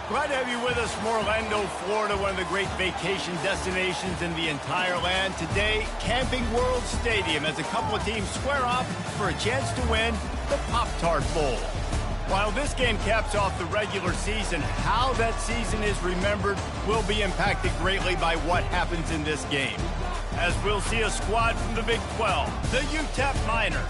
Glad to have you with us from Orlando, Florida, one of the great vacation destinations in the entire land. Today, Camping World Stadium as a couple of teams square off for a chance to win the Pop-Tart Bowl. While this game caps off the regular season, how that season is remembered will be impacted greatly by what happens in this game. As we'll see a squad from the Big 12, the UTEP Miners,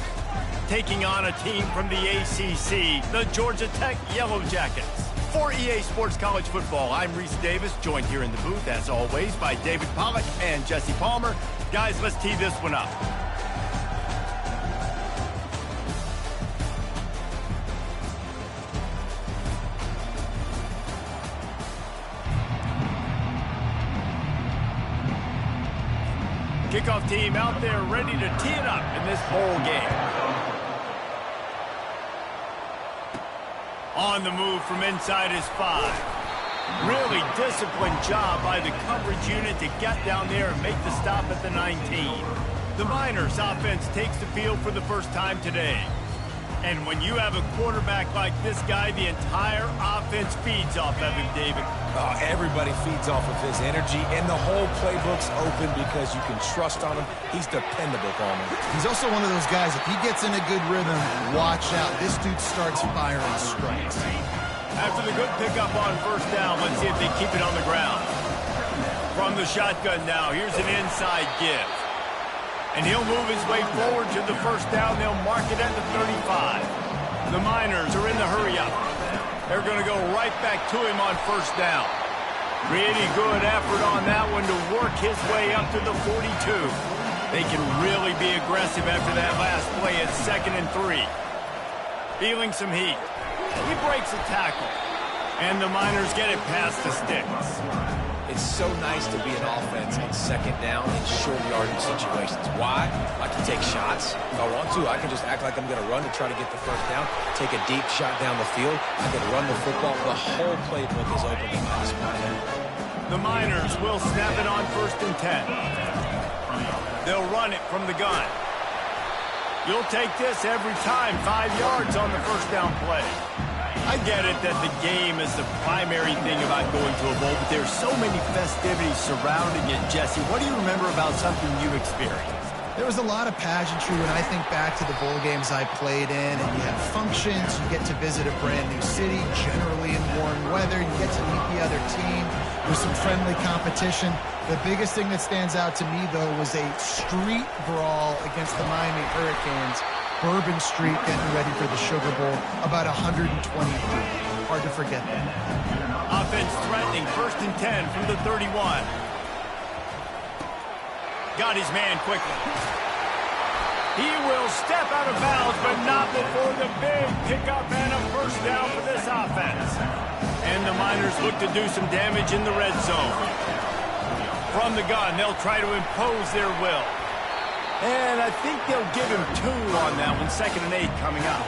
taking on a team from the ACC, the Georgia Tech Yellow Jackets. For EA Sports College Football, I'm Reese Davis, joined here in the booth, as always, by David Pollack and Jesse Palmer. Guys, let's tee this one up. Kickoff team out there ready to tee it up in this bowl game. On the move from inside his 5. Really disciplined job by the coverage unit to get down there and make the stop at the 19. The Miners offense takes the field for the first time today. And when you have a quarterback like this guy, the entire offense feeds off of him, David. Oh, everybody feeds off of his energy, and the whole playbook's open because you can trust on him. He's dependable, Palmer. He's also one of those guys, if he gets in a good rhythm, watch out. This dude starts firing strikes. After the good pickup on first down, let's see if they keep it on the ground. From the shotgun now, here's an inside give. And he'll move his way forward to the first down. They'll mark it at the 35. The Miners are in the hurry-up. They're going to go right back to him on first down. Pretty good effort on that one to work his way up to the 42. They can really be aggressive after that last play at 2nd and 3. Feeling some heat. He breaks a tackle. And the Miners get it past the sticks. It's so nice to be an offense on 2nd down in short yardage situations. Why? I can take shots. If I want to, I can just act like I'm going to run to try to get the first down, take a deep shot down the field. I can run the football. The whole playbook is open to my display. The Miners will snap it on 1st and 10. They'll run it from the gun. You'll take this every time. 5 yards on the first down play. I get it that the game is the primary thing about going to a bowl, but there's so many festivities surrounding it. Jesse, what do you remember about something you experienced? There was a lot of pageantry when I think back to the bowl games I played in, and you have functions, you get to visit a brand new city, generally in warm weather, you get to meet the other team, there's some friendly competition. The biggest thing that stands out to me, though, was a street brawl against the Miami Hurricanes. Bourbon Street getting ready for the Sugar Bowl, about 120 feet. Hard to forget that. Offense threatening, 1st and 10 from the 31. Got his man quickly. He will step out of bounds, but not before the big pickup and a first down for this offense. And the Miners look to do some damage in the red zone. From the gun, they'll try to impose their will. And I think they'll give him 2 on that one, 2nd and 8 coming out.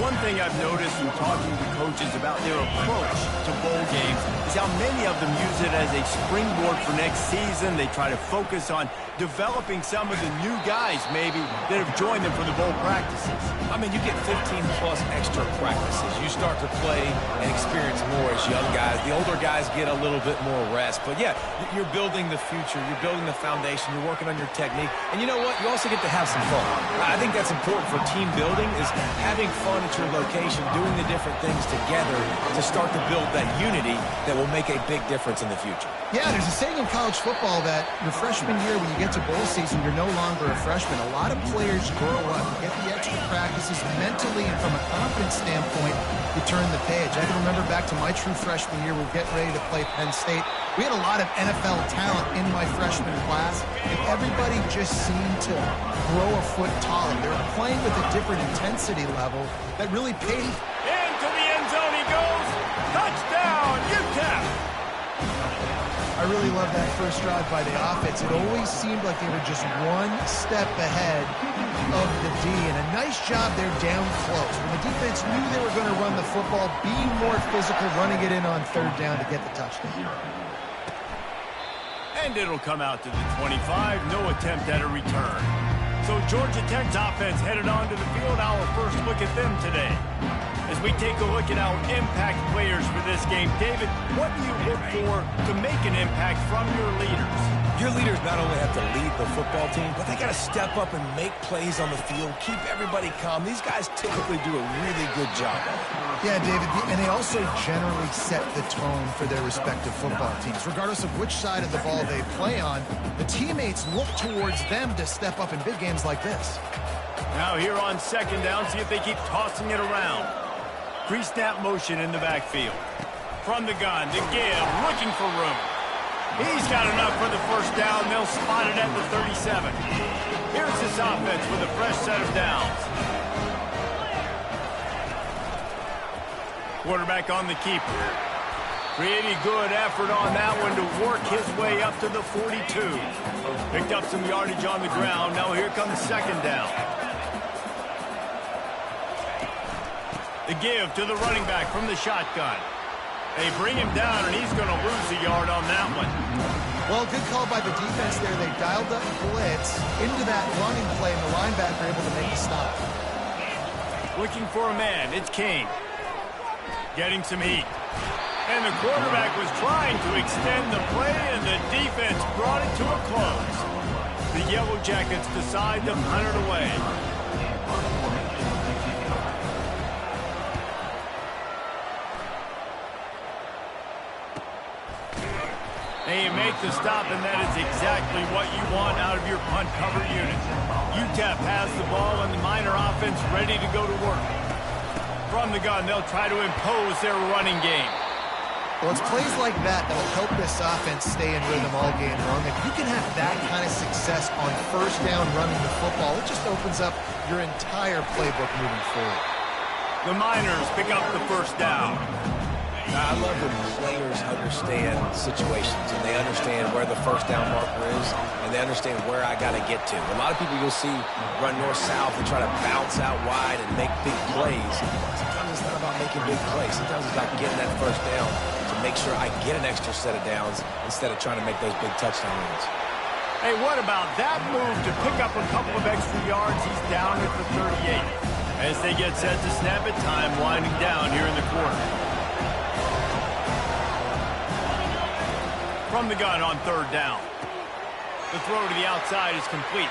One thing I've noticed in talking to coaches about their approach to bowl games is how many of them use it as a springboard for next season. They try to focus on developing some of the new guys, maybe, that have joined them for the bowl practices. I mean, you get 15-plus extra practices. You start to play and experience more as young guys. The older guys get a little bit more rest. But, yeah, you're building the future. You're building the foundation. You're working on your technique. And you know what? You also get to have some fun. I think that's important for team building, is having fun at your location, doing the different things together to start to build that unity that will make a big difference in the future. Yeah, there's a saying in college football that your freshman year, when you get to bowl season, you're no longer a freshman. A lot of players grow up, you get the extra practices mentally, and from a confidence standpoint, you turn the page. I can remember back to my true freshman year, we were getting ready to play Penn State. We had a lot of NFL talent in my freshman class, and everybody just seemed to grow a foot taller. They were playing with a different intensity level that really paid. Into the end zone he goes. Touchdown, UTEP! I really love that first drive by the offense. It always seemed like they were just one step ahead of the D, and a nice job there down close. When the defense knew they were going to run the football, being more physical, running it in on 3rd down to get the touchdown. And it'll come out to the 25. No attempt at a return. So Georgia Tech's offense headed onto the field. Our first look at them today. As we take a look at our impact players for this game, David, what do you look for to make an impact from your leaders? Your leaders not only have to lead the football team, but they got to step up and make plays on the field, keep everybody calm. These guys typically do a really good job of it. Yeah, David, and they also generally set the tone for their respective football teams. Regardless of which side of the ball they play on, the teammates look towards them to step up in big games like this. Now here on second down, see if they keep tossing it around. Pre-snap motion in the backfield. From the gun, to give, looking for room. He's got enough for the first down. They'll spot it at the 37. Here's this offense with a fresh set of downs. Quarterback on the keeper. Pretty good effort on that one to work his way up to the 42. Picked up some yardage on the ground. Now here comes second down. The give to the running back from the shotgun. They bring him down, and he's going to lose a yard on that one. Well, good call by the defense there. They dialed up blitz into that running play, and the linebacker able to make a stop. Looking for a man. It's Kane. Getting some heat. And the quarterback was trying to extend the play, and the defense brought it to a close. The Yellow Jackets decide to punt it away. And you make the stop, and that is exactly what you want out of your punt cover unit. UTEP has the ball, and the Miner offense ready to go to work. From the gun, they'll try to impose their running game. Well, it's plays like that that'll help this offense stay in rhythm all game long. If you can have that kind of success on first down running the football, it just opens up your entire playbook moving forward. The Miners pick up the first down. I love when players understand situations and they understand where the first down marker is and they understand where I got to get to. A lot of people you'll see run north-south and try to bounce out wide and make big plays. Sometimes it's not about making big plays. Sometimes it's about getting that first down to make sure I get an extra set of downs instead of trying to make those big touchdown runs. Hey, what about that move to pick up a couple of extra yards? He's down at the 38. As they get set to snap it, time winding down here in the quarter. From the gun on third down. The throw to the outside is complete.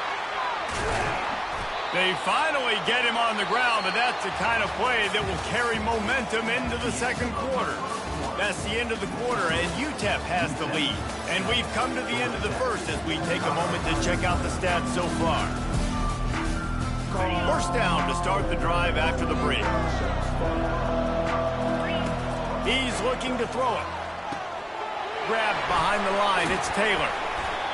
They finally get him on the ground, but that's the kind of play that will carry momentum into the second quarter. That's the end of the quarter, and UTEP has the lead. And we've come to the end of the first as we take a moment to check out the stats so far. First down to start the drive after the break. He's looking to throw it. Grabbed behind the line, it's Taylor.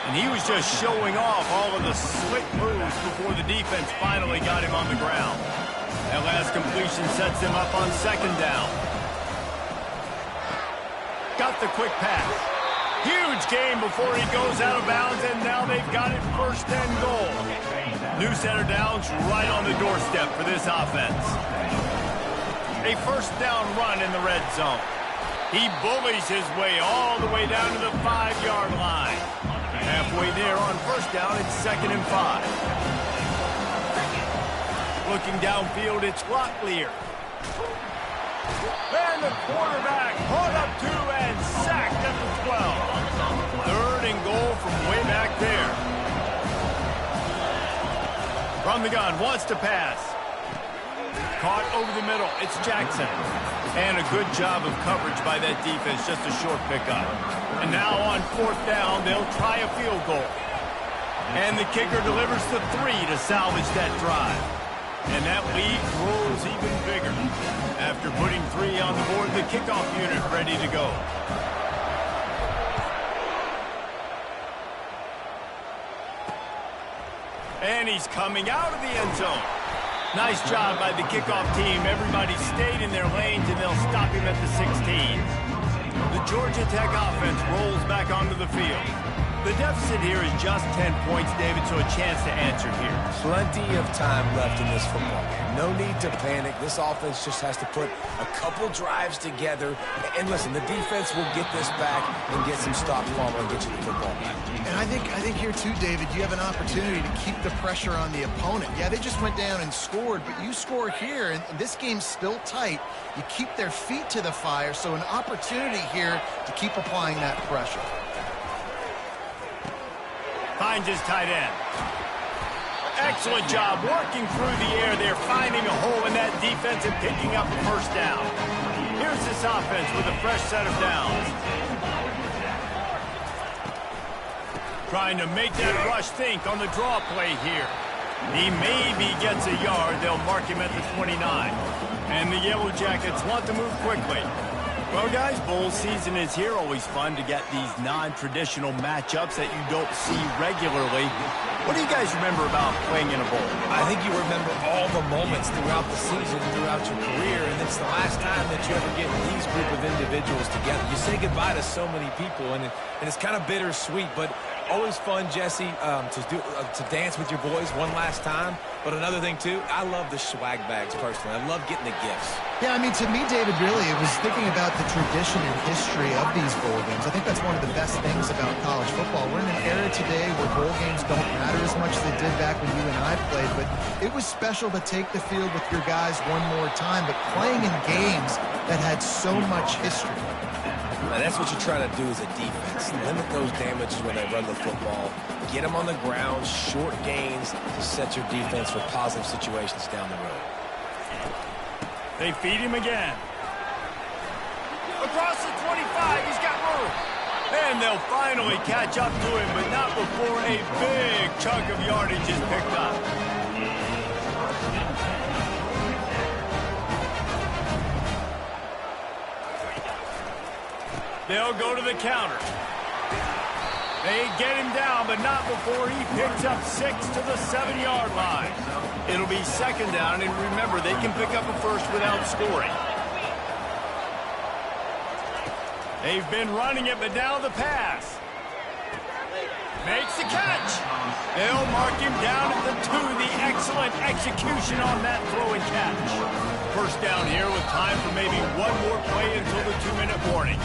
And he was just showing off all of the slick moves before the defense finally got him on the ground. That last completion sets him up on second down. Got the quick pass. Huge gain before he goes out of bounds, and now they've got it first and goal. New set of downs right on the doorstep for this offense. A first down run in the red zone. He bullies his way all the way down to the 5-yard line. Halfway there on first down, it's 2nd and 5. Looking downfield, it's Locklear. And the quarterback caught up to and sacked at the 12. 3rd and goal from way back there. From the gun, wants to pass. Caught over the middle, it's Jackson. And a good job of coverage by that defense, just a short pickup. And now on 4th down, they'll try a field goal. And the kicker delivers the 3 to salvage that drive. And that lead grows even bigger. After putting 3 on the board, the kickoff unit ready to go. And he's coming out of the end zone. Nice job by the kickoff team. Everybody stayed in their lanes, and they'll stop him at the 16. The Georgia Tech offense rolls back onto the field. The deficit here is just 10 points, David, so a chance to answer here. Plenty of time left in this football game. No need to panic. This offense just has to put a couple drives together. And listen, the defense will get this back and get some stops following and get you the football back. And I think here, too, David, you have an opportunity to keep the pressure on the opponent. Yeah, they just went down and scored, but you score here, and this game's still tight. You keep their feet to the fire, so an opportunity here to keep applying that pressure. Finds his tight end. Excellent job working through the air there, finding a hole in that defense and picking up a first down. Here's this offense with a fresh set of downs. Trying to make that rush think on the draw play here. He maybe gets a yard. They'll mark him at the 29. And the Yellow Jackets want to move quickly. Well, guys, bowl season is here. Always fun to get these non-traditional matchups that you don't see regularly. What do you guys remember about playing in a bowl? I think you remember all the moments throughout the season, throughout your career, and it's the last time that you ever get these group of individuals together. You say goodbye to so many people, and it's kind of bittersweet, but always fun, Jesse, to dance with your boys one last time. But another thing, too, I love the swag bags, personally. I love getting the gifts. Yeah, I mean, to me, David, really, it was thinking about the tradition and history of these bowl games. I think that's one of the best things about college football. We're in an era today where bowl games don't matter as much as they did back when you and I played, but it was special to take the field with your guys one more time, but playing in games that had so much history. And that's what you try to do as a defense. Limit those damages when they run the football. Get them on the ground, short gains to set your defense for positive situations down the road. They feed him again. Across the 25, he's got room. And they'll finally catch up to him, but not before a big chunk of yardage is picked up. They'll go to the counter. They get him down, but not before he picks up 6 to the 7-yard line. It'll be second down, and remember, they can pick up a first without scoring. They've been running it, but now the pass. Makes the catch. They'll mark him down at the 2. The excellent execution on that throw and catch. First down here with time for maybe one more play until the 2-minute warning.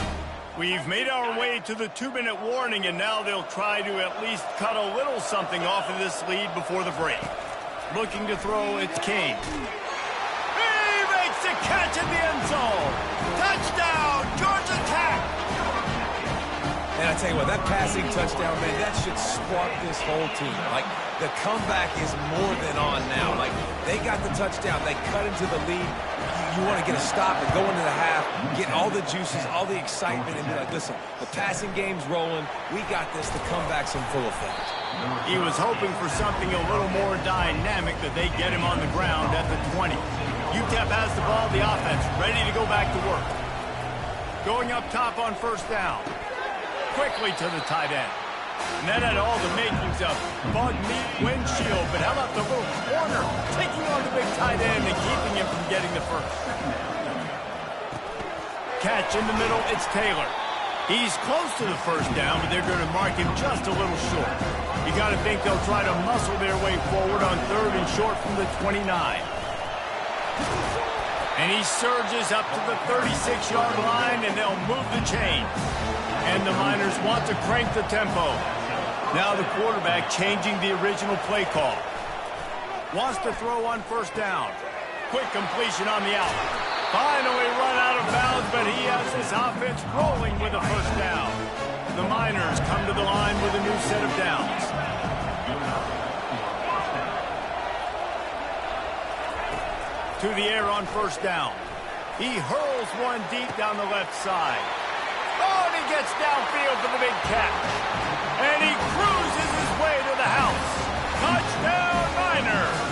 We've made our way to the 2-minute warning, and now they'll try to at least cut a little something off of this lead before the break. Looking to throw, it's Kane. He makes the catch at the end zone. Touchdown, Georgia Tech. And I tell you what, that passing touchdown, man, that should spark this whole team. Like, the comeback is more than on now. Like, they got the touchdown. They cut into the lead. You want to get a stop and go into the half, get all the juices, all the excitement, and be like, listen, the passing game's rolling. We got this. The comeback's in full effect. He was hoping for something a little more dynamic, that they get him on the ground at the 20. UTEP has the ball, the offense, ready to go back to work. Going up top on first down. Quickly to the tight end. And that had all the makings of bug meat windshield, but how about the little corner taking on the big tight end and keeping him from getting the first. Catch in the middle, it's Taylor. He's close to the first down, but they're going to mark him just a little short. You got to think they'll try to muscle their way forward on 3rd and short from the 29. And he surges up to the 36-yard line, and they'll move the chain. And the Miners want to crank the tempo. Now the quarterback changing the original play call. Wants to throw on first down. Quick completion on the out. Finally run out of bounds, but he has his offense rolling with a first down. The Miners come to the line with a new set of downs. To the air on first down. He hurls one deep down the left side. Oh, and he gets downfield for the big catch. And he cruises his way to the house. Touchdown, Miners!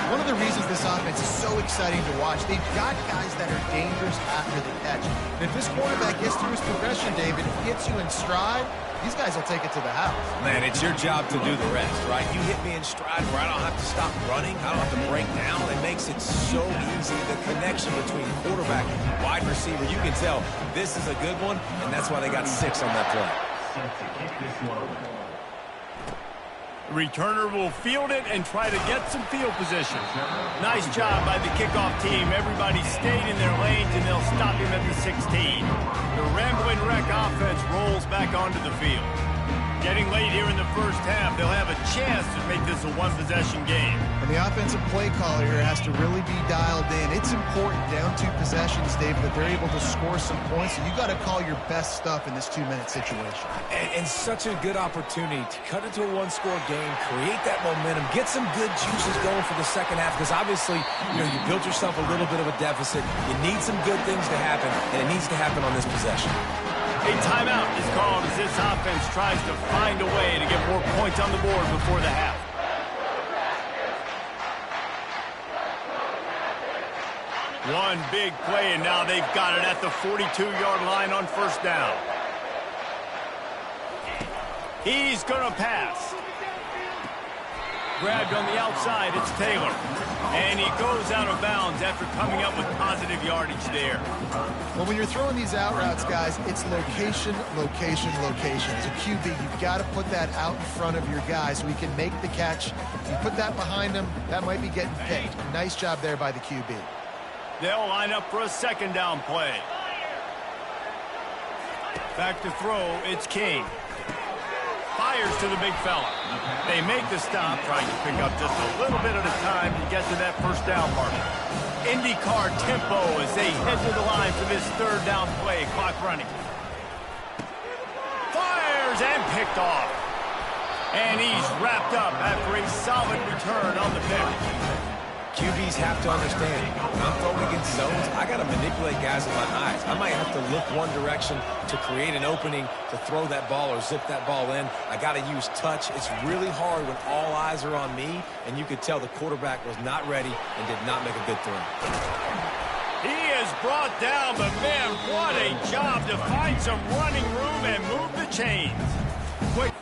One of the reasons this offense is so exciting to watch, they've got guys that are dangerous after the catch. And if this quarterback gets through his progression, David, gets you in stride, these guys will take it to the house. Man, it's your job to do the rest, right? You hit me in stride where I don't have to stop running. I don't have to break down. It makes it so easy. The connection between quarterback and wide receiver, you can tell this is a good one, and that's why they got 6 on that play. The returner will field it and try to get some field position. Nice job by the kickoff team. Everybody stayed in their lanes, and they'll stop him at the 16. The Rambling Wreck offense rolls back onto the field. Getting late here in the first half, they'll have a chance to make this a one-possession game. And the offensive play caller here has to really be dialed in. It's important down 2 possessions, Dave, that they're able to score some points. So you got to call your best stuff in this 2-minute situation. And such a good opportunity to cut into a one-score game, create that momentum, get some good juices going for the second half, because obviously, you built yourself a little bit of a deficit. You need some good things to happen, and it needs to happen on this possession. A timeout is called as this offense tries to find a way to get more points on the board before the half. One big play, and now they've got it at the 42-yard line on first down. He's going to pass. Grabbed on the outside, it's Taylor. And he goes out of bounds after coming up with positive yardage there. Well, when you're throwing these out routes, guys, it's location, location, location. As a QB, you've got to put that out in front of your guy so he can make the catch. You put that behind him, that might be getting picked. Nice job there by the QB. They'll line up for a second down play. Back to throw, it's King. Fires to the big fella. They make the stop, trying to pick up just a little bit at a time to get to that first down marker. IndyCar tempo as they head to the line for this third down play. Clock running. Fires and picked off. And he's wrapped up after a solid return on the pick. QBs have to understand, when I'm throwing against zones, I got to manipulate guys with my eyes. I might have to look one direction to create an opening to throw that ball or zip that ball in. I got to use touch. It's really hard when all eyes are on me, and you could tell the quarterback was not ready and did not make a good throw. He is brought down, but man, what a job to find some running room and move the chains. Quick.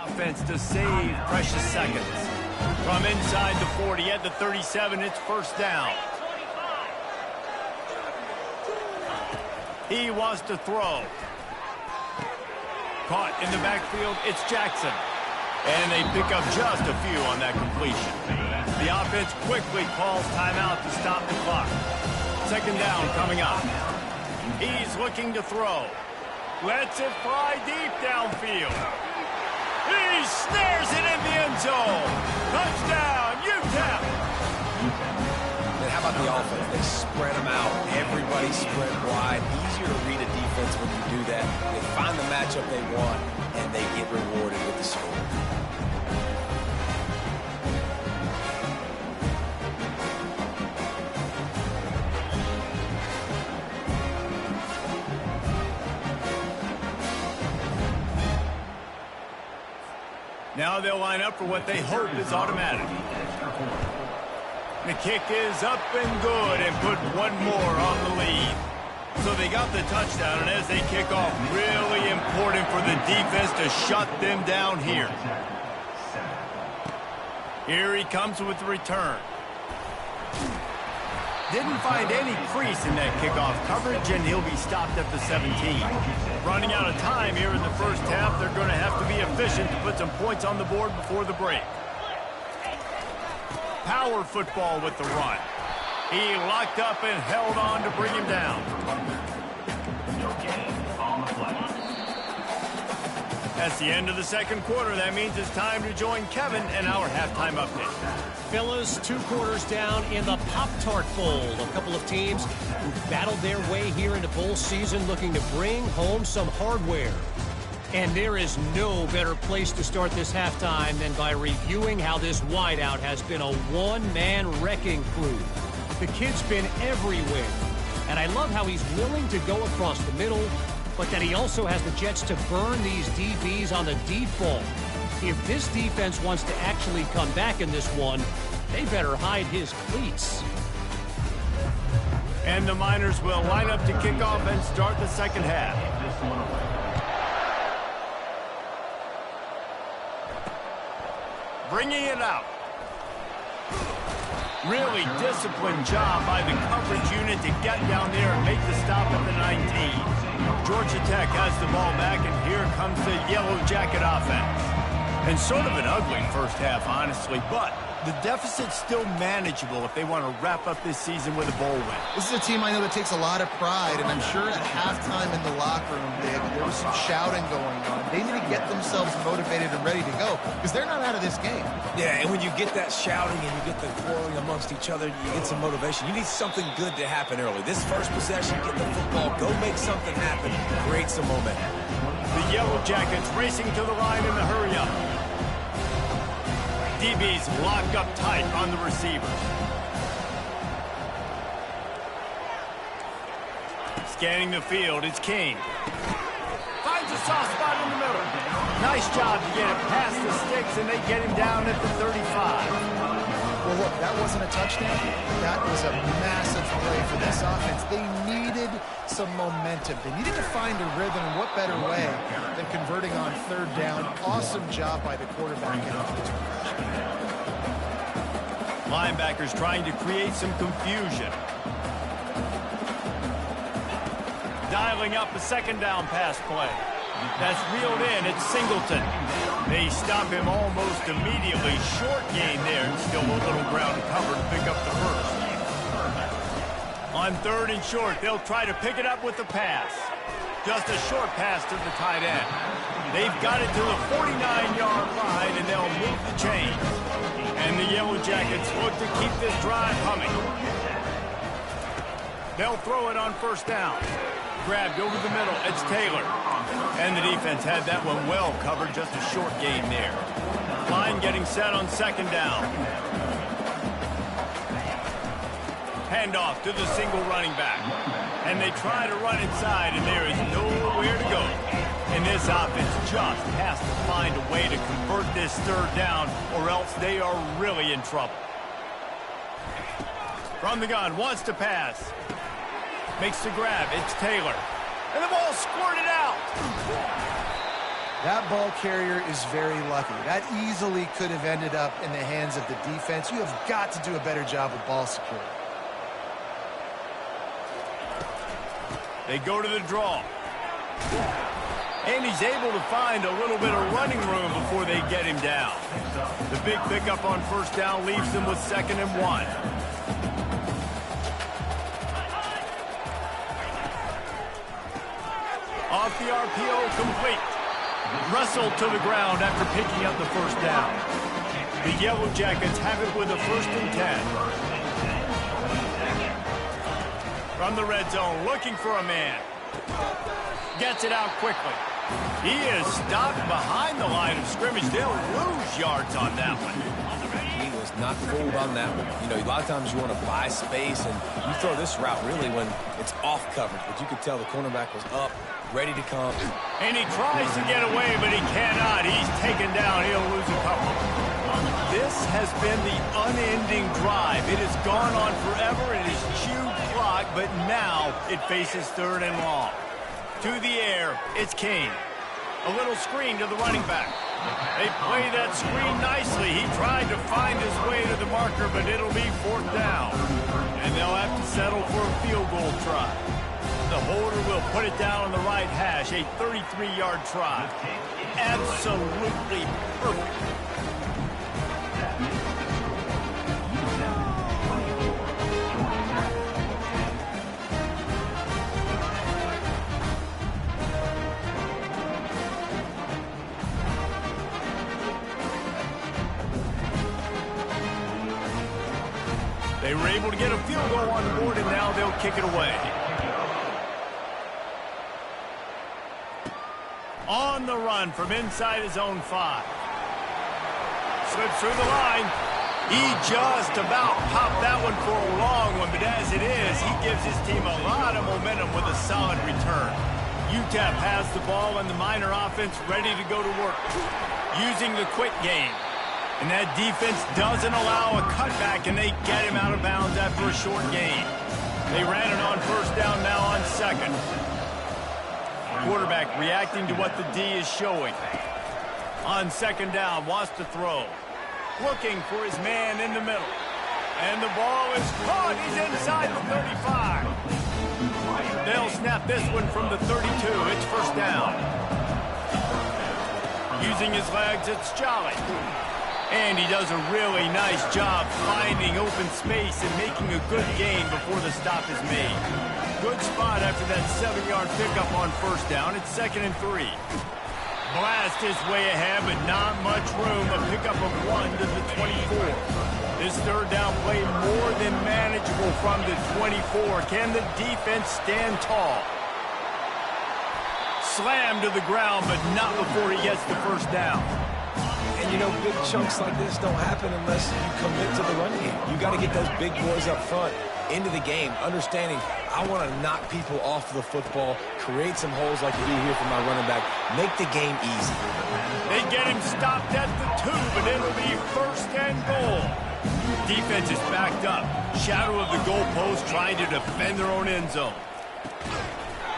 Offense to save precious seconds. From inside the 40 at the 37, it's first down. He wants to throw. Caught in the backfield, it's Jackson. And they pick up just a few on that completion. The offense quickly calls timeout to stop the clock. Second down coming up. He's looking to throw. Lets it fly deep downfield. He snares it in the end zone. Touchdown, UTEP. And how about the offense? They spread them out. Everybody spread wide. Easier to read a defense when you do that. They find the matchup they want, and they get rewarded with the score. Now they'll line up for what they hope is automatic. The kick is up and good and put one more on the lead. So they got the touchdown, and as they kick off, really important for the defense to shut them down here. Here he comes with the return. Didn't find any crease in that kickoff coverage, and he'll be stopped at the 17. Running out of time here in the first half, they're going to have to be efficient to put some points on the board before the break. Power football with the run. He locked up and held on to bring him down. That's the end of the second quarter. That means it's time to join Kevin and our halftime update. Fellas, 2 quarters down in the Pop-Tart Bowl. A couple of teams who battled their way here into bowl season looking to bring home some hardware. And there is no better place to start this halftime than by reviewing how this wideout has been a one-man wrecking crew. The kid's been everywhere. And I love how he's willing to go across the middle, but that he also has the Jets to burn these DBs on the deep ball. If this defense wants to actually come back in this one, they better hide his cleats. And the Miners will line up to kick off and start the second half. Bringing it out. Really disciplined job by the coverage unit to get down there and make the stop at the 19. Georgia Tech has the ball back, and here comes the Yellow Jacket offense. And sort of an ugly first half, honestly, but the deficit's still manageable if they want to wrap up this season with a bowl win. This is a team I know that takes a lot of pride, and I'm sure at halftime in the locker room, there was some shouting going on. They need to get themselves motivated and ready to go, because they're not out of this game. Yeah, and when you get that shouting and you get the quarreling amongst each other, you get some motivation. You need something good to happen early. This first possession, get the football, go make something happen, create some momentum. The Yellow Jackets racing to the line in the hurry-up. DB's locked up tight on the receivers. Scanning the field, it's King. Finds a soft spot in the middle. Nice job to get it past the sticks, and they get him down at the 35. Well, look, that wasn't a touchdown. That was a massive play for this offense. They needed some momentum. They needed to find a rhythm, and what better way than converting on third down. Awesome job by the quarterback and offensive progression. Linebackers trying to create some confusion. Dialing up a second down pass play. That's reeled in. It's Singleton. They stop him almost immediately. Short gain there, and still a little ground cover to pick up the first. On third and short, they'll try to pick it up with the pass. Just a short pass to the tight end. They've got it to the 49-yard line, and they'll move the chains. And the Yellow Jackets look to keep this drive humming. They'll throw it on first down. Grabbed over the middle. It's Taylor. And the defense had that one well covered. Just a short gain there. Line getting set on second down. Handoff to the single running back. And they try to run inside, and there is nowhere to go. And this offense just has to find a way to convert this third down, or else they are really in trouble. From the gun, wants to pass. Makes the grab. It's Taylor. And the ball squirted out. That ball carrier is very lucky. That easily could have ended up in the hands of the defense. You have got to do a better job with ball security. They go to the draw. And he's able to find a little bit of running room before they get him down. The big pickup on first down leaves them with 2nd and 1. Off the RPO, complete. Wrestled to the ground after picking up the first down. The Yellow Jackets have it with a 1st and 10. From the red zone, looking for a man. Gets it out quickly. He is stopped behind the line of scrimmage. They'll lose yards on that one. He was not fooled on that one. You know, a lot of times you want to buy space, and you throw this route really when it's off coverage. But you could tell the cornerback was up, ready to come. And he tries to get away, but he cannot. He's taken down. He'll lose a couple. This has been the unending drive. It has gone on forever. It has chewed clock, but now it faces 3rd and long. To the air, it's King. A little screen to the running back. They play that screen nicely. He tried to find his way to the marker, but it'll be 4th down. And they'll have to settle for a field goal try. The holder will put it down on the right hash, a 33-yard try. Absolutely perfect. They were able to get a field goal on the board, and now they'll kick it away. On the run from inside his own 5. Slips through the line. He just about popped that one for a long one, but as it is, he gives his team a lot of momentum with a solid return. UTEP has the ball, and the Miner offense ready to go to work. using the quick game. And that defense doesn't allow a cutback, and they get him out of bounds after a short gain. They ran it on first down now on second. Quarterback reacting to what the D is showing. On second down, wants to throw. Looking for his man in the middle. And the ball is caught. He's inside the 35. They'll snap this one from the 32. It's first down. Using his legs, it's Jolly. And he does a really nice job finding open space and making a good gain before the stop is made. Good spot after that 7-yard pickup on first down. It's 2nd and 3. Blast his way ahead, but not much room. A pickup of 1 to the 24. This third down play more than manageable from the 24. Can the defense stand tall? Slammed to the ground, but not before he gets the first down. And, you know, big chunks like this don't happen unless you commit to the run game. You got to get those big boys up front into the game, understanding I want to knock people off the football, create some holes like you do here for my running back, make the game easy. They get him stopped at the 2, but it'll be first and goal. Defense is backed up. Shadow of the goalpost trying to defend their own end zone.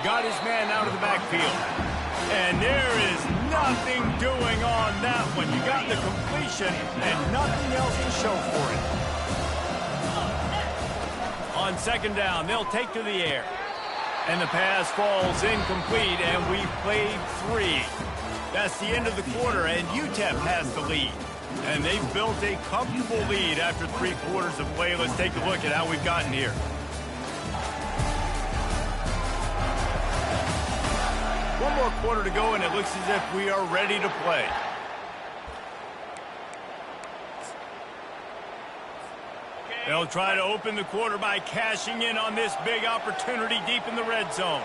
Got his man out of the backfield. And there is nothing doing on that one. You got the completion and nothing else to show for it. On second down, they'll take to the air. And the pass falls incomplete, and we've played 3. That's the end of the quarter, and UTEP has the lead. And they've built a comfortable lead after 3 quarters of play. Let's take a look at how we've gotten here. One more quarter to go, and it looks as if we are ready to play. They'll try to open the quarter by cashing in on this big opportunity deep in the red zone.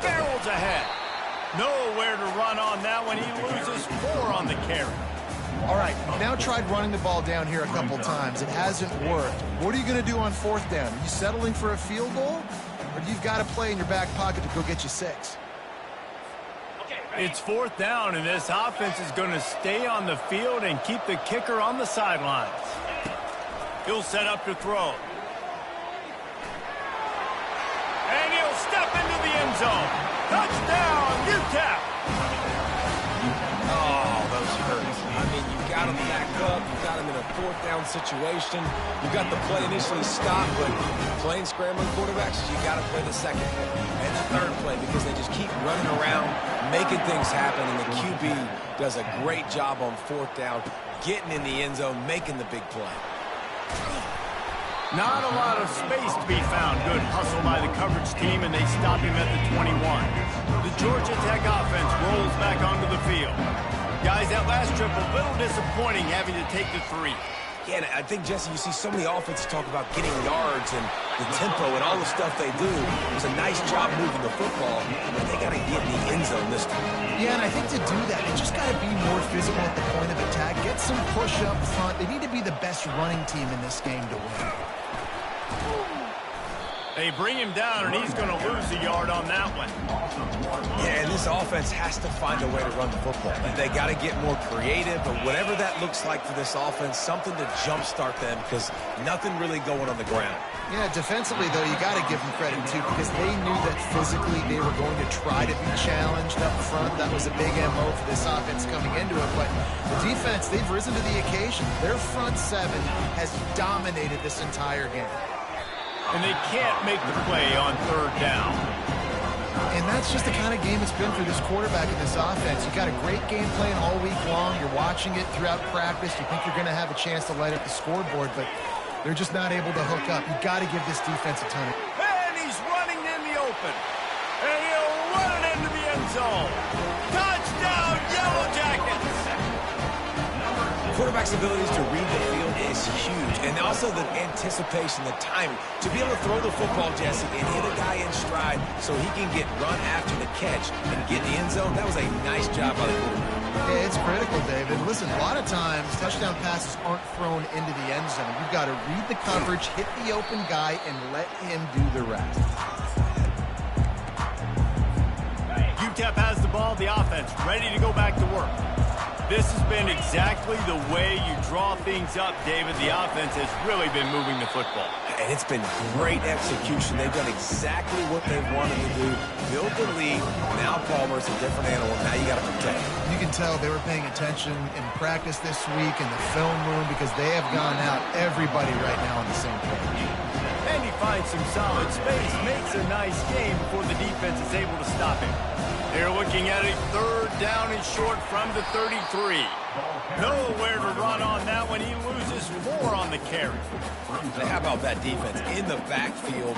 Barrels ahead. Nowhere to run on that one. He loses 4 on the carry. All right, you've now tried running the ball down here a couple times. It hasn't worked. What are you going to do on fourth down? Are you settling for a field goal? Or do you got to play in your back pocket to go get you 6? It's fourth down, and this offense is going to stay on the field and keep the kicker on the sidelines. He'll set up to throw. And he'll step into the end zone. Touchdown, UTEP! Oh, those hurt. I mean, you got him back up. You got him in a fourth down situation. You got the play initially stopped, but playing scrambling quarterbacks, you got to play the second play and the third play because they just keep running around, making things happen, and the QB does a great job on fourth down, getting in the end zone, making the big play. Not a lot of space to be found. Good hustle by the coverage team, and they stop him at the 21. The Georgia Tech offense rolls back onto the field. Guys, that last trip a little disappointing having to take the 3. Yeah, and I think, Jesse, you see so many offenses talk about getting yards and the tempo and all the stuff they do. It was a nice job moving the football, but they got to get in the end zone this time. Yeah, and I think to do that, they just got to be more physical at the point of attack. Get some push up front. They need to be the best running team in this game to win. They bring him down, and he's going to lose a yard on that one. Yeah, and this offense has to find a way to run the football. They got to get more creative, but whatever that looks like for this offense, something to jumpstart them because nothing really going on the ground. Yeah, defensively, though, you got to give them credit, too, because they knew that physically they were going to try to be challenged up front. That was a big MO for this offense coming into it. But the defense, they've risen to the occasion. Their front 7 has dominated this entire game. And they can't make the play on third down. And that's just the kind of game it's been for this quarterback and this offense. You've got a great game plan all week long. You're watching it throughout practice. You think you're going to have a chance to light up the scoreboard, but they're just not able to hook up. You've got to give this defense a ton of... And he's running in the open. And he'll run it into the end zone. Touchdown, Yellow Jackets! Quarterback's abilities to read the field is huge, and also the anticipation, the timing. To be able to throw the football, Jesse, and hit a guy in stride so he can get run after the catch and get in the end zone, that was a nice job by the quarterback. Yeah, it's critical, David. Listen, a lot of times touchdown passes aren't thrown into the end zone. You've got to read the coverage, hit the open guy, and let him do the rest. UTEP has the ball, the offense ready to go back to work. This has been exactly the way you draw things up, David. The offense has really been moving the football. And it's been great execution. They've done exactly what they wanted to do. Build the lead. Now Palmer's a different animal. Now you got to protect. You can tell they were paying attention in practice this week in the film room because they have gone out, everybody right now on the same page. And he finds some solid space, makes a nice game before the defense is able to stop him. They're looking at a 3rd down and short from the 33. Nowhere to run on that one. He loses 4 on the carry. How about that defense in the backfield?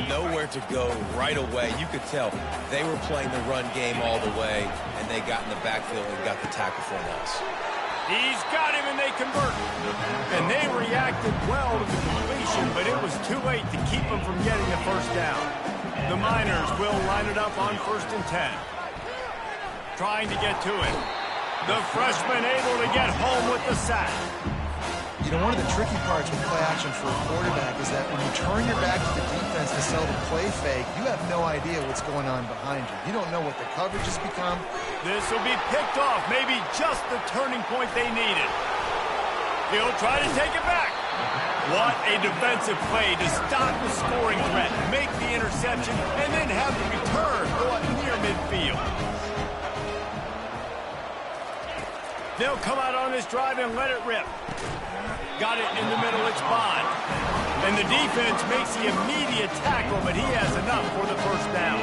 Nowhere to go right away. You could tell they were playing the run game all the way, and they got in the backfield and got the tackle for a loss. He's got him, and they convert. And they reacted well to the completion, but it was too late to keep him from getting the 1st down. The Miners will line it up on 1st and 10. Trying to get to it. The freshman able to get home with the sack. You know, one of the tricky parts with play action for a quarterback is that when you turn your back to the defense to sell the play fake, you have no idea what's going on behind you. You don't know what the coverage has become. This will be picked off. Maybe just the turning point they needed. He'll try to take it back. What a defensive play to stop the scoring threat, make the interception, and then have the return go up near midfield. They'll come out on this drive and let it rip. Got it in the middle, it's Bond. And the defense makes the immediate tackle, but he has enough for the 1st down.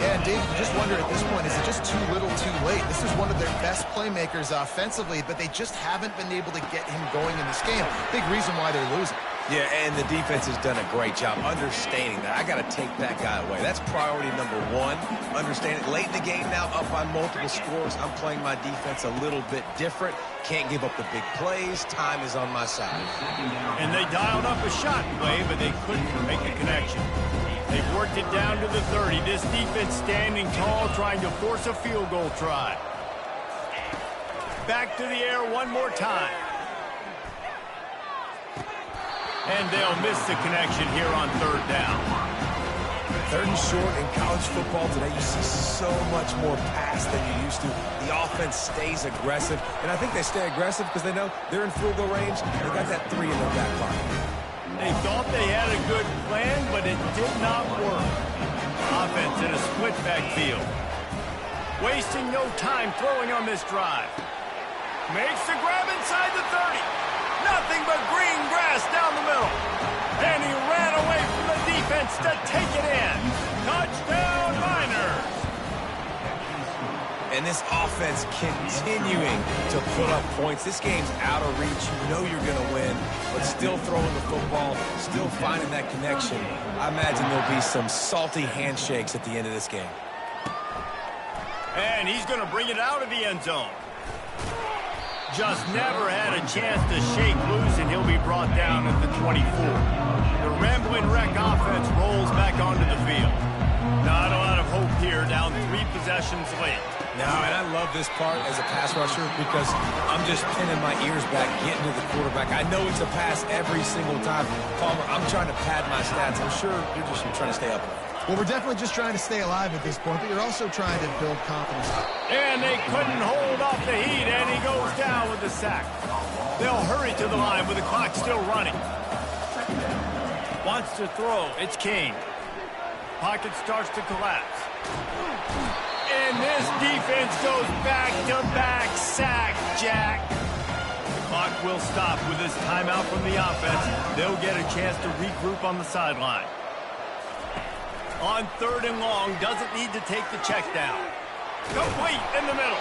Yeah, and Dave, you just wonder at this point, is it just too little too late? This is one of their best playmakers offensively, but they just haven't been able to get him going in this game. Big reason why they're losing. Yeah, and the defense has done a great job understanding that. I got to take that guy away. That's priority number 1. Understanding late in the game now, up by multiple scores. I'm playing my defense a little bit different. Can't give up the big plays. Time is on my side. And they dialed up a shot play, but they couldn't make a connection. They've worked it down to the 30. This defense standing tall, trying to force a field goal try. Back to the air one more time. And they'll miss the connection here on 3rd down. 3rd and short in college football today, you see so much more pass than you used to. The offense stays aggressive, and I think they stay aggressive because they know they're in field goal range. They got that 3 in their back pocket. They thought they had a good plan, but it did not work. Offense in a split backfield. Wasting no time throwing on this drive. Makes the grab inside the 30. Nothing but green grass down the middle. And he ran away from the defense to take it in. Touchdown, Miners. And this offense continuing to put up points. This game's out of reach. You know you're going to win, but still throwing the football, still finding that connection. I imagine there'll be some salty handshakes at the end of this game. And he's going to bring it out of the end zone. Just never had a chance to shake loose, and he'll be brought down at the 24. The Ramblin' Wreck offense rolls back onto the field. Not a lot of hope here, down 3 possessions late. No, and I love this part as a pass rusher because I'm just pinning my ears back, getting to the quarterback. I know it's a pass every single time. Palmer, I'm trying to pad my stats. I'm sure you're just trying to stay up. Well, we're definitely just trying to stay alive at this point, but you're also trying to build confidence. And they couldn't hold off the heat, and he goes down with the sack. They'll hurry to the line with the clock still running. Wants to throw. It's Kane. Pocket starts to collapse. And this defense goes back-to-back sack, Jack. The clock will stop with this timeout from the offense. They'll get a chance to regroup on the sideline. On 3rd and long, doesn't need to take the check down. Complete in the middle.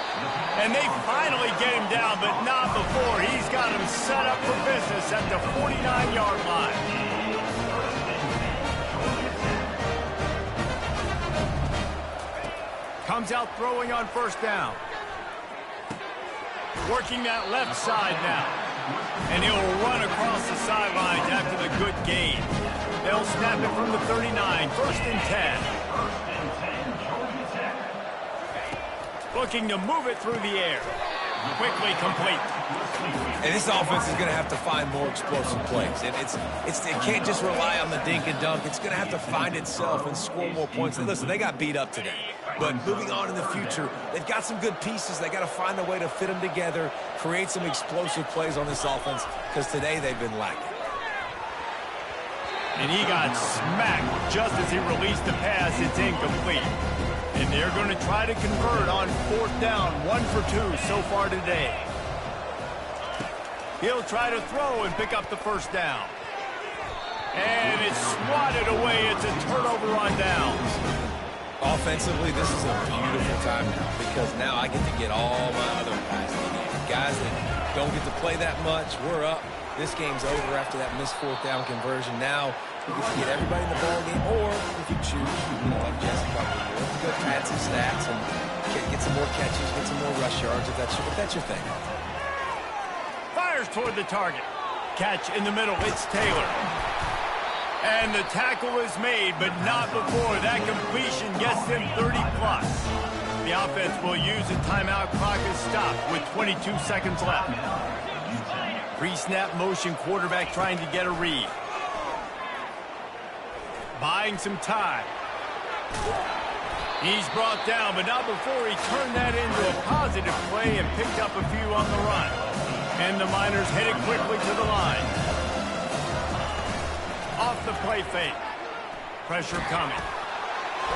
And they finally get him down, but not before. He's got him set up for business at the 49-yard line. Comes out throwing on 1st down. Working that left side now. And he'll run across the sidelines after the good gain. They'll snap it from the 39, 1st and 10. Looking to move it through the air. Quickly complete. And this offense is going to have to find more explosive plays. And it can't just rely on the dink and dunk. It's going to have to find itself and score more points. And listen, they got beat up today. But moving on in the future, they've got some good pieces. They got to find a way to fit them together, create some explosive plays on this offense, because today they've been lacking. And he got smacked just as he released the pass. It's incomplete. And they're going to try to convert on 4th down. 1 for 2 so far today. He'll try to throw and pick up the 1st down. And it's swatted away. It's a turnover on downs. Offensively, this is a beautiful time now, because now I get to get all my other guys in the game. Guys that don't get to play that much, we're up. This game's over after that missed 4th down conversion. Now you get to get everybody in the ball game, or if you choose, like Jesse probably will, to go pad some stats and get some more catches, get some more rush yards if that's your thing. Fires toward the target. Catch in the middle. It's Taylor. And the tackle is made, but not before that completion gets them 30-plus. The offense will use a timeout. Clock is stopped with 22 seconds left. Pre-snap motion, quarterback trying to get a read. Buying some time. He's brought down, but not before he turned that into a positive play and picked up a few on the run. And the Miners headed quickly to the line. Off the play fake. Pressure coming.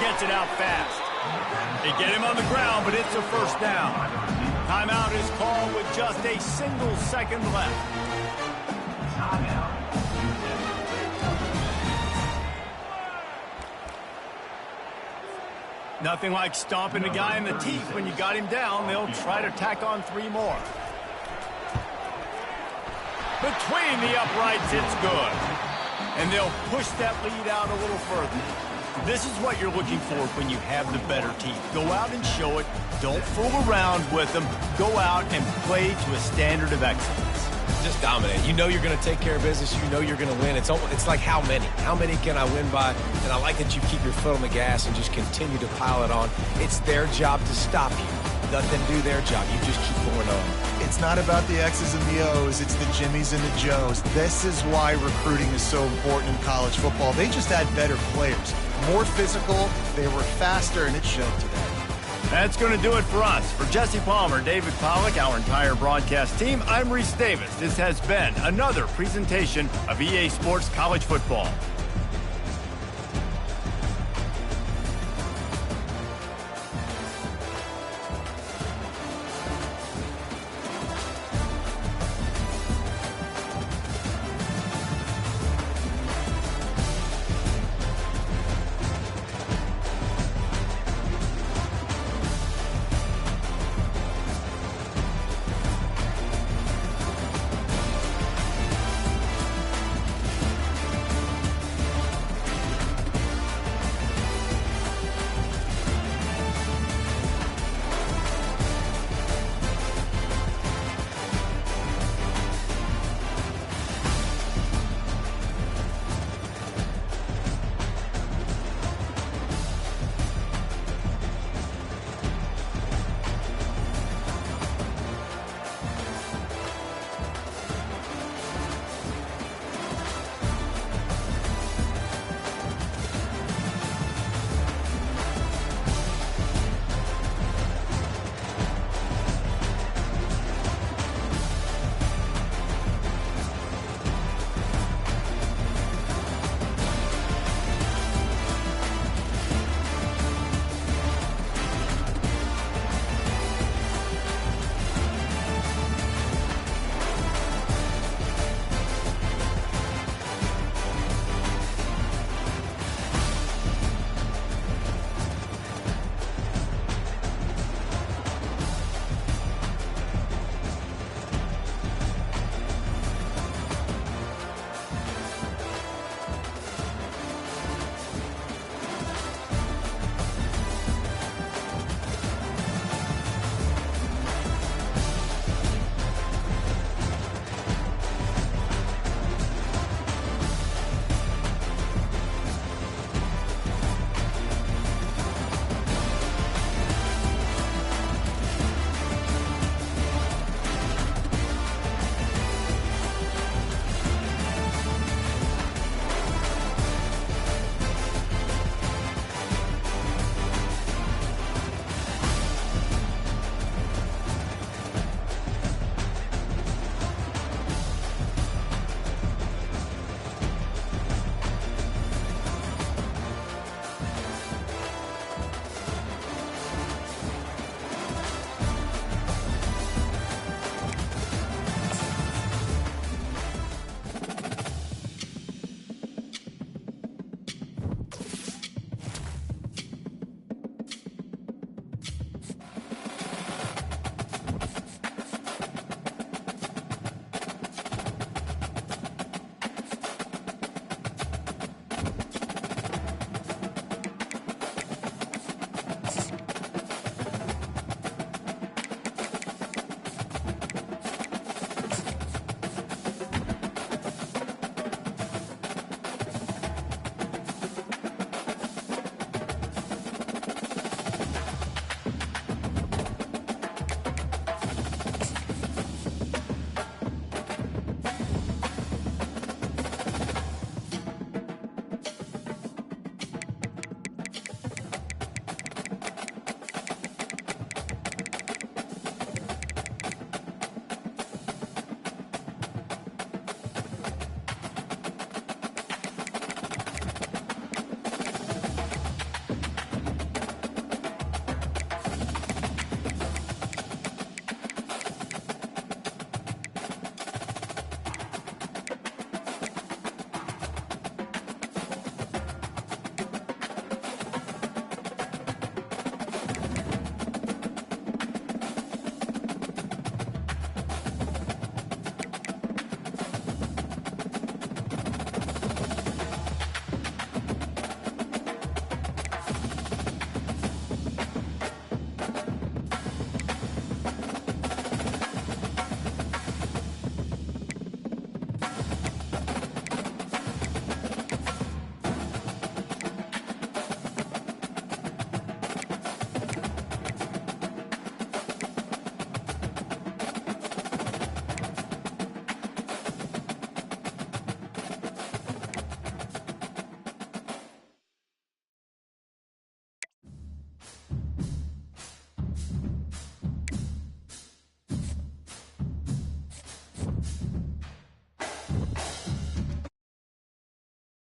Gets it out fast. They get him on the ground, but it's a 1st down. Timeout is called with just a single second left. Nothing like stomping a guy in the teeth when you got him down. They'll try to tack on 3 more. Between the uprights, it's good. And they'll push that lead out a little further. This is what you're looking for when you have the better team. Go out and show it. Don't fool around with them. Go out and play to a standard of excellence. Just dominate. You know you're going to take care of business. You know you're going to win. It's like how many? How many can I win by? And I like that you keep your foot on the gas and just continue to pile it on. It's their job to stop you. Let them do their job. You just keep going on. It's not about the X's and the O's. It's the Jimmies and the Joes. This is why recruiting is so important in college football. They just had better players. More physical. They were faster, and it showed today. That's going to do it for us. For Jesse Palmer, David Pollack, our entire broadcast team, I'm Reese Davis. This has been another presentation of EA Sports College Football.